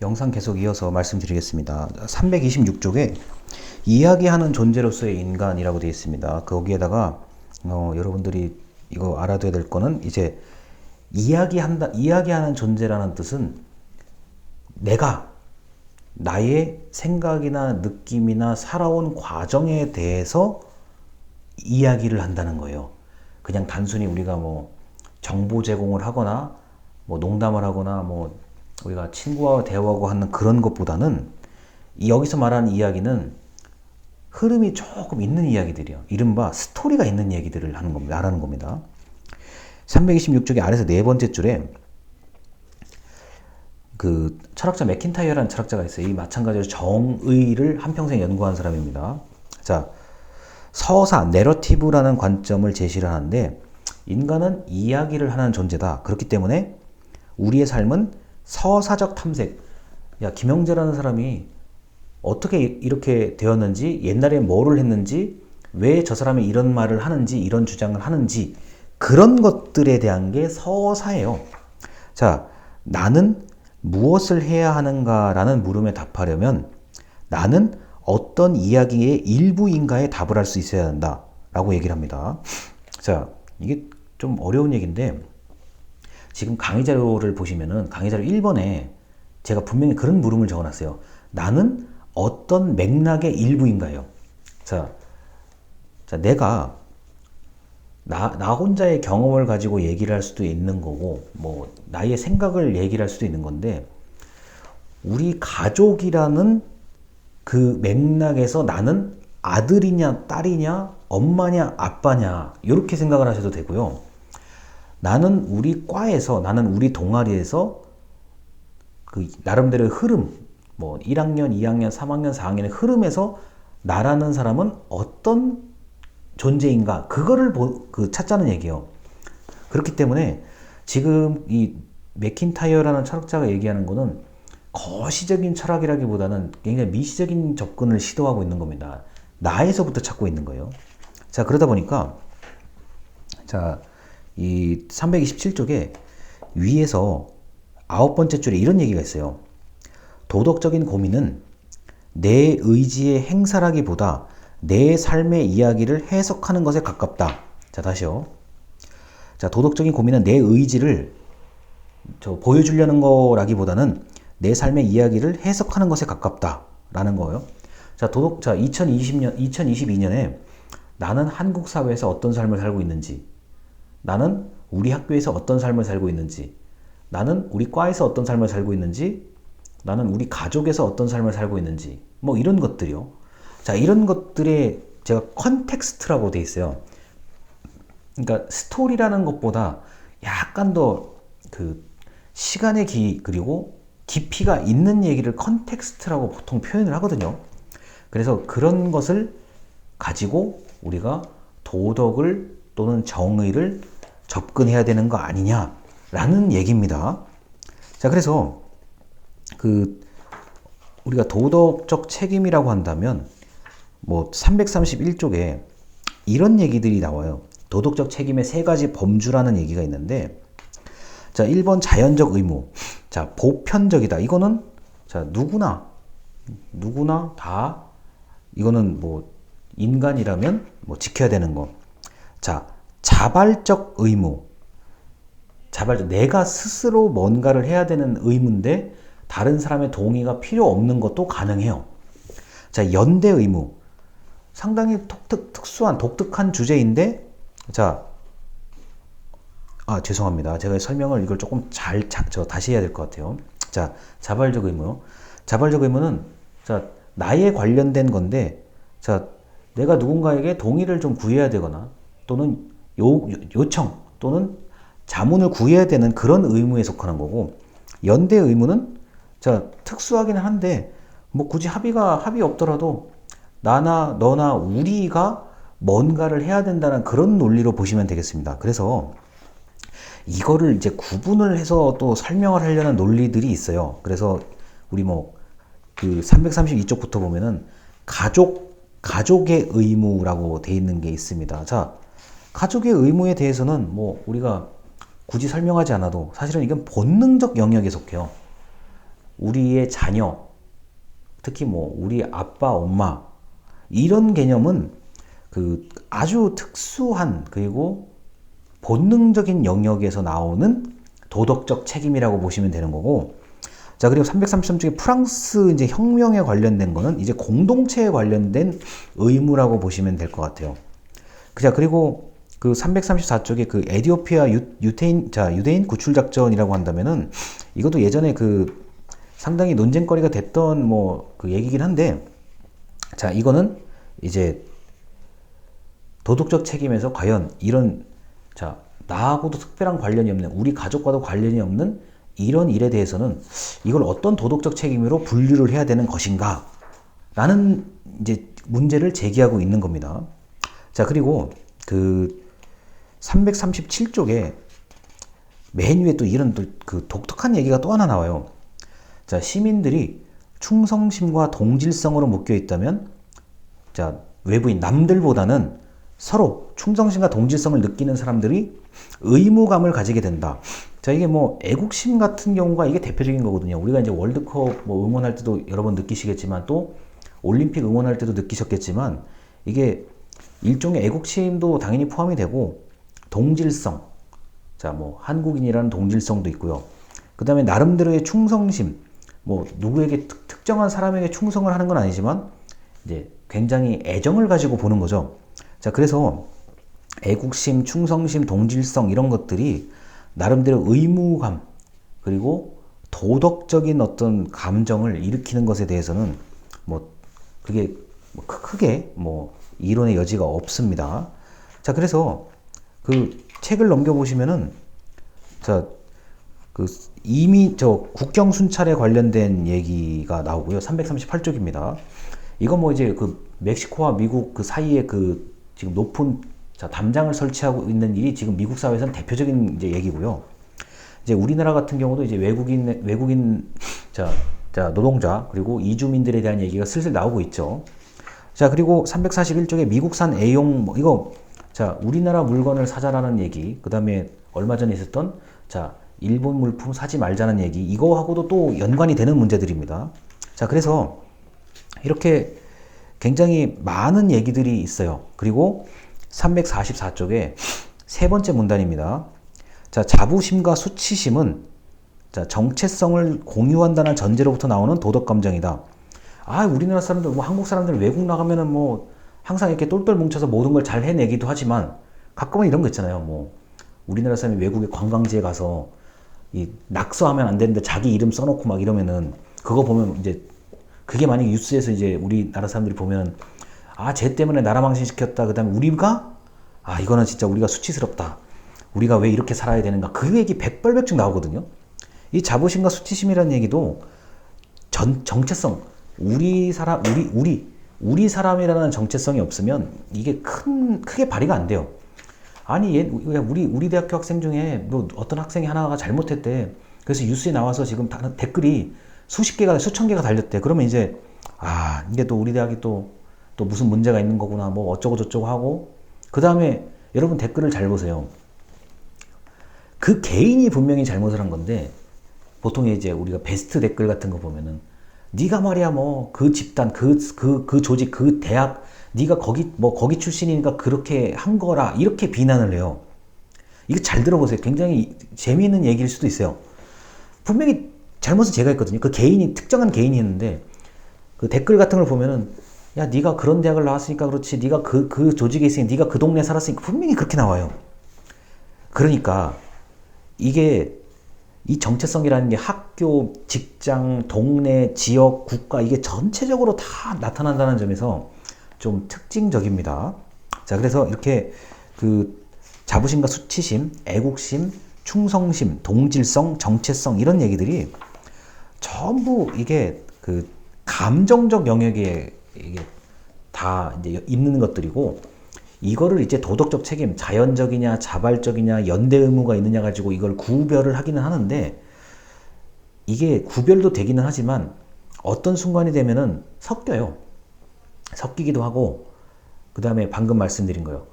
영상 계속 이어서 말씀드리겠습니다. 326쪽에 이야기하는 존재로서의 인간이라고 되어 있습니다. 거기에다가 여러분들이 이거 알아둬야 될 거는 이제 이야기하는 존재라는 뜻은 내가 나의 생각이나 느낌이나 살아온 과정에 대해서 이야기를 한다는 거예요. 그냥 단순히 우리가 뭐 정보 제공을 하거나 뭐 농담을 하거나 뭐 우리가 친구와 대화하고 하는 그런 것보다는 여기서 말하는 이야기는 흐름이 조금 있는 이야기들이요. 이른바 스토리가 있는 얘기들을 하는 겁니다. 말하는 겁니다. 326쪽의 아래서 네 번째 줄에 그 철학자 맥킨타이어라는 철학자가 있어요. 이 마찬가지로 정의를 한평생 연구한 사람입니다. 자, 서사, 내러티브라는 관점을 제시를 하는데 인간은 이야기를 하는 존재다. 그렇기 때문에 우리의 삶은 서사적 탐색. 야, 김영재라는 사람이 어떻게 이렇게 되었는지, 옛날에 뭐를 했는지, 왜 저 사람이 이런 말을 하는지, 이런 주장을 하는지, 그런 것들에 대한 게 서사예요. 자, 나는 무엇을 해야 하는가라는 물음에 답하려면 나는 어떤 이야기의 일부인가에 답을 할 수 있어야 한다. 라고 얘기를 합니다. 자, 이게 좀 어려운 얘기인데, 지금 강의 자료를 보시면은 강의 자료 1번에 제가 분명히 그런 물음을 적어놨어요. 나는 어떤 맥락의 일부인가요? 자, 내가 나 혼자의 경험을 가지고 얘기를 할 수도 있는 거고, 뭐 나의 생각을 얘기를 할 수도 있는 건데, 우리 가족이라는 그 맥락에서 나는 아들이냐 딸이냐 엄마냐 아빠냐 이렇게 생각을 하셔도 되고요. 나는 우리 과에서, 나는 우리 동아리에서 그 나름대로의 흐름, 뭐 1학년, 2학년, 3학년, 4학년의 흐름에서 나라는 사람은 어떤 존재인가, 그거를 찾자는 얘기예요. 그렇기 때문에 지금 이 맥킨타이어라는 철학자가 얘기하는 거는 거시적인 철학이라기보다는 굉장히 미시적인 접근을 시도하고 있는 겁니다. 나에서부터 찾고 있는 거예요. 자, 그러다 보니까 자, 이 327쪽에 위에서 9번째 줄에 이런 얘기가 있어요. 도덕적인 고민은 내 의지의 행사라기보다 내 삶의 이야기를 해석하는 것에 가깝다. 자, 다시요. 자, 도덕적인 고민은 내 의지를 보여주려는 거라기보다는 내 삶의 이야기를 해석하는 것에 가깝다라는 거예요. 자, 2022년에 나는 한국 사회에서 어떤 삶을 살고 있는지, 나는 우리 학교에서 어떤 삶을 살고 있는지, 나는 우리 과에서 어떤 삶을 살고 있는지, 나는 우리 가족에서 어떤 삶을 살고 있는지, 뭐 이런 것들이요. 자, 이런 것들에 제가 컨텍스트라고 돼 있어요. 그러니까 스토리라는 것보다 약간 더 그 시간의 그리고 깊이가 있는 얘기를 컨텍스트라고 보통 표현을 하거든요. 그래서 그런 것을 가지고 우리가 도덕을 또는 정의를 접근해야 되는 거 아니냐라는 얘기입니다. 자, 그래서 우리가 도덕적 책임이라고 한다면 뭐 331쪽에 이런 얘기들이 나와요. 도덕적 책임의 세 가지 범주라는 얘기가 있는데, 자, 1번 자연적 의무. 자, 보편적이다. 이거는 자, 누구나 다 이거는 뭐 인간이라면 뭐 지켜야 되는 거. 자, 자발적 의무. 내가 스스로 뭔가를 해야 되는 의무인데 다른 사람의 동의가 필요 없는 것도 가능해요. 자, 연대 의무. 상당히 특수한 독특한 주제인데, 자, 죄송합니다. 제가 설명을 이걸 조금 다시 해야 될 것 같아요. 자, 자발적 의무요. 자발적 의무는 자, 나에 관련된 건데, 자, 내가 누군가에게 동의를 좀 구해야 되거나 또는 요청 또는 자문을 구해야 되는 그런 의무에 속하는 거고, 연대 의무는 자, 특수하기는 한데 뭐 굳이 합의 없더라도 나나 너나 우리가 뭔가를 해야 된다는 그런 논리로 보시면 되겠습니다. 그래서 이거를 이제 구분을 해서 또 설명을 하려는 논리들이 있어요. 그래서 우리 그 332쪽부터 보면은 가족의 의무라고 돼 있는 게 있습니다. 자, 가족의 의무에 대해서는 뭐 우리가 굳이 설명하지 않아도 사실은 이건 본능적 영역에 속해요. 우리의 자녀, 특히 뭐 우리 아빠, 엄마 이런 개념은 그 아주 특수한 그리고 본능적인 영역에서 나오는 도덕적 책임이라고 보시면 되는 거고, 자, 그리고 333쪽에 프랑스 이제 혁명에 관련된 거는 이제 공동체에 관련된 의무라고 보시면 될 것 같아요. 자, 그리고 그 334쪽에 그 에티오피아 유대인 구출 작전이라고 한다면은 이것도 예전에 그 상당히 논쟁거리가 됐던 뭐 그 얘기긴 한데, 자, 이거는 이제 도덕적 책임에서 과연 이런, 자, 나하고도 특별한 관련이 없는, 우리 가족과도 관련이 없는 이런 일에 대해서는 이걸 어떤 도덕적 책임으로 분류를 해야 되는 것인가 라는 이제 문제를 제기하고 있는 겁니다. 자, 그리고 그 337쪽에 맨 위에 또 이런 또 그 독특한 얘기가 또 하나 나와요. 자, 시민들이 충성심과 동질성으로 묶여 있다면, 자, 외부인 남들보다는 서로 충성심과 동질성을 느끼는 사람들이 의무감을 가지게 된다. 자, 이게 뭐 애국심 같은 경우가 이게 대표적인 거거든요. 우리가 이제 월드컵 뭐 응원할 때도 여러 번 느끼시겠지만, 또 올림픽 응원할 때도 느끼셨겠지만, 이게 일종의 애국심도 당연히 포함이 되고 동질성, 자, 뭐 한국인이라는 동질성도 있고요. 그 다음에 나름대로의 충성심, 뭐 누구에게 특정한 사람에게 충성을 하는 건 아니지만 이제 굉장히 애정을 가지고 보는 거죠. 자, 그래서 애국심, 충성심, 동질성 이런 것들이 나름대로 의무감 그리고 도덕적인 어떤 감정을 일으키는 것에 대해서는 뭐 그게 크게 뭐 이론의 여지가 없습니다. 자, 그래서 그 책을 넘겨보시면은, 자, 그 이미 저 국경 순찰에 관련된 얘기가 나오고요. 338쪽입니다. 이건 뭐 이제 그 멕시코와 미국 그 사이에 그 지금 높은, 자, 담장을 설치하고 있는 일이 지금 미국 사회에서는 대표적인 이제 얘기고요. 이제 우리나라 같은 경우도 이제 외국인 자 노동자 그리고 이주민들에 대한 얘기가 슬슬 나오고 있죠. 자, 그리고 341쪽에 미국산 A용 뭐 이거, 자, 우리나라 물건을 사자라는 얘기, 그 다음에 얼마 전에 있었던, 자, 일본 물품 사지 말자는 얘기, 이거하고도 또 연관이 되는 문제들입니다. 자, 그래서 이렇게 굉장히 많은 얘기들이 있어요. 그리고 344쪽에 세 번째 문단입니다. 자, 자부심과 수치심은, 자, 정체성을 공유한다는 전제로부터 나오는 도덕 감정이다. 아, 우리나라 사람들, 뭐 한국 사람들 외국 나가면은 뭐 항상 이렇게 똘똘 뭉쳐서 모든 걸 잘 해내기도 하지만 가끔은 이런 거 있잖아요. 뭐 우리나라 사람이 외국에 관광지에 가서 이 낙서하면 안 되는데 자기 이름 써놓고 막 이러면은, 그거 보면 이제 그게 만약에 뉴스에서 이제 우리나라 사람들이 보면, 아, 쟤 때문에 나라 망신시켰다. 그 다음에 우리가, 아, 이거는 진짜 우리가 수치스럽다. 우리가 왜 이렇게 살아야 되는가. 그 얘기 백발백중 나오거든요. 이 자부심과 수치심이라는 얘기도 정체성, 우리 사람이라는 정체성이 없으면 이게 크게 발휘가 안 돼요. 아니, 우리 대학교 학생 중에 뭐 어떤 학생이 하나가 잘못했대. 그래서 뉴스에 나와서 지금 댓글이 수십 개가, 수천 개가 달렸대. 그러면 이제, 아, 이게 또 우리 대학이 또 무슨 문제가 있는 거구나. 뭐 어쩌고 저쩌고 하고. 그 다음에 여러분 댓글을 잘 보세요. 그 개인이 분명히 잘못을 한 건데, 보통 이제 우리가 베스트 댓글 같은 거 보면은, 네가 말이야 뭐 그 집단, 그 조직, 그 대학, 네가 거기 출신이니까 그렇게 한 거라, 이렇게 비난을 해요. 이거 잘 들어보세요. 굉장히 재미있는 얘기일 수도 있어요. 분명히 잘못은 제가 했거든요. 그 개인이, 특정한 개인이 했는데, 그 댓글 같은 걸 보면은, 야, 네가 그런 대학을 나왔으니까 그렇지, 네가 그 조직에 있으니까, 네가 그 동네에 살았으니까, 분명히 그렇게 나와요. 그러니까 이게, 이 정체성이라는 게 학교, 직장, 동네, 지역, 국가, 이게 전체적으로 다 나타난다는 점에서 좀 특징적입니다. 자, 그래서 이렇게 그 자부심과 수치심, 애국심, 충성심, 동질성, 정체성, 이런 얘기들이 전부 이게 그 감정적 영역에 이게 다 이제 있는 것들이고, 이거를 이제 도덕적 책임, 자연적이냐, 자발적이냐, 연대 의무가 있느냐 가지고 이걸 구별을 하기는 하는데, 이게 구별도 되기는 하지만 어떤 순간이 되면은 섞여요. 섞이기도 하고, 그 다음에 방금 말씀드린 거요.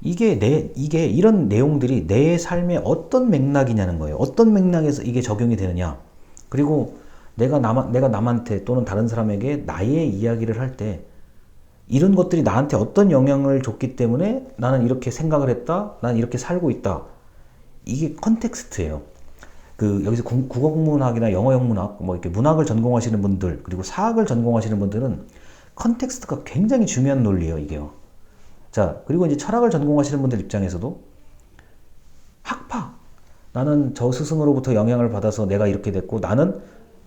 이게 이런 내용들이 내 삶의 어떤 맥락이냐는 거예요. 어떤 맥락에서 이게 적용이 되느냐. 그리고 내가 남한테 또는 다른 사람에게 나의 이야기를 할 때 이런 것들이 나한테 어떤 영향을 줬기 때문에 나는 이렇게 생각을 했다, 나는 이렇게 살고 있다. 이게 컨텍스트예요. 여기서 국어 국문학이나 영어 영문학, 뭐 이렇게 문학을 전공하시는 분들, 그리고 사학을 전공하시는 분들은 컨텍스트가 굉장히 중요한 논리예요, 이게요. 자, 그리고 이제 철학을 전공하시는 분들 입장에서도 학파. 나는 저 스승으로부터 영향을 받아서 내가 이렇게 됐고, 나는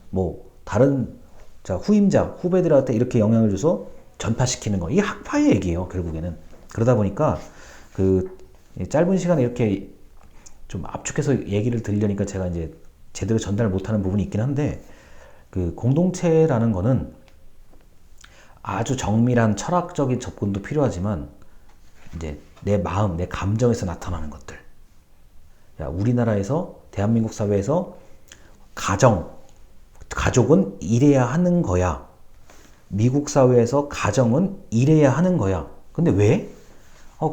뭐 다른 후임자, 후배들한테 이렇게 영향을 줘서 전파시키는 거. 이게 학파의 얘기예요, 결국에는. 그러다 보니까 짧은 시간에 이렇게 좀 압축해서 얘기를 드리려니까 제가 이제 제대로 전달 못하는 부분이 있긴 한데, 공동체라는 거는 아주 정밀한 철학적인 접근도 필요하지만 이제 내 마음, 내 감정에서 나타나는 것들. 우리나라에서 대한민국 사회에서 가족은 이래야 하는 거야. 미국 사회에서 가정은 이래야 하는 거야. 근데 왜?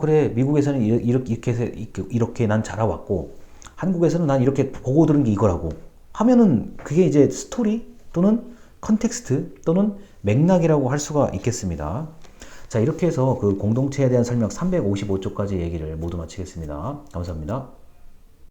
그래, 미국에서는 이렇게 난 자라왔고 한국에서는 난 이렇게 보고 들은 게 이거라고 하면은 그게 이제 스토리 또는 컨텍스트 또는 맥락이라고 할 수가 있겠습니다. 자, 이렇게 해서 공동체에 대한 설명 355쪽까지 얘기를 모두 마치겠습니다. 감사합니다.